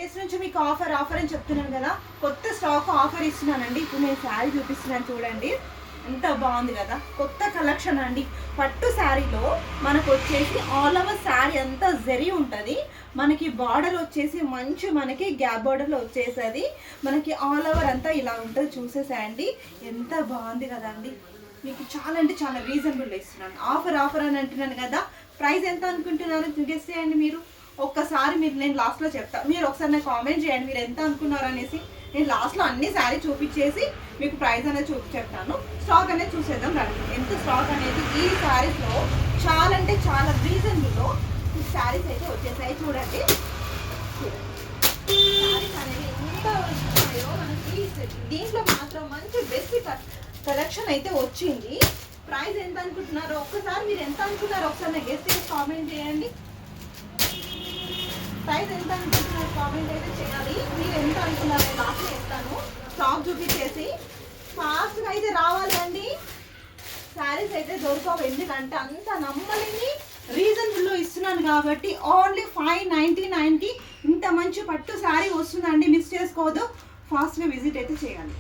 Days నుంచి మీకు offer అని చెప్తున్నాను కదా, కొత్త స్టాక్ ఆఫర్ ఇస్తున్నానండి. ఇప్పుడు నేను శారీ చూపిస్తున్నాను చూడండి, ఎంత బాగుంది కదా, కొత్త కలెక్షన్ అండి. పట్టు శారీలో మనకు వచ్చేసి ఆల్ ఓవర్ శారీ అంతా జరీ ఉంటుంది. మనకి బార్డర్ వచ్చేసి మంచి మనకి గ్యాప్ బార్డర్లో వచ్చేసేది. మనకి ఆల్ ఓవర్ అంతా ఇలా ఉంటుంది, చూసేసేయండి. ఎంత బాగుంది కదండి. మీకు చాలా అంటే చాలా రీజనబుల్ ఇస్తున్నాను. ఆఫర్ అని అంటున్నాను కదా. ప్రైస్ ఎంత అనుకుంటున్నారో గెస్ చేయండి మీరు. ఒక్కసారి నేను లాస్ట్లో చెప్తాను, మీరు ఒకసారి నాకు కామెంట్ చేయండి మీరు ఎంత అనుకున్నారు అనేసి. నేను లాస్ట్లో అన్ని శారీ చూపించేసి మీకు ప్రైస్ అనేది చెప్తాను. స్టాక్ అనేది చూసేద్దాం రండి. ఎంత స్టాక్ అనేది ఈ శారీస్లో చాలా అంటే చాలా రీజనబుల్లో ఈ శారీస్ అయితే వచ్చేసాయి. చూడండి శారీస్ అనేది ఎంత వచ్చాయో మనకి. దీంట్లో మాత్రం మంచి బెస్ట్ కలెక్షన్ అయితే వచ్చింది. ప్రైస్ ఎంత అనుకుంటున్నారో ఒక్కసారి మీరు ఎంత అనుకున్నారో ఒకసారి నాకు గెస్ చేసి కామెంట్ చేయండి. ప్రైస్ ఎంత అనుకుంటున్నారు కామెంట్ అయితే చేయాలి. మీరు ఎంత అనుకున్నారు లాస్ట్ చేస్తాను. స్టాక్ చూపించేసి ఫాస్ట్గా అయితే రావాలండి. శారీస్ అయితే దొరకవు, ఎందుకంటే అంత నమ్మలేని రీజనబుల్లో ఇస్తున్నాను కాబట్టి. ఓన్లీ 599కి ఇంత మంచి పట్టు శారీ వస్తుందండి. మిస్ చేసుకోవద్దు, ఫాస్ట్గా విజిట్ అయితే చేయాలి.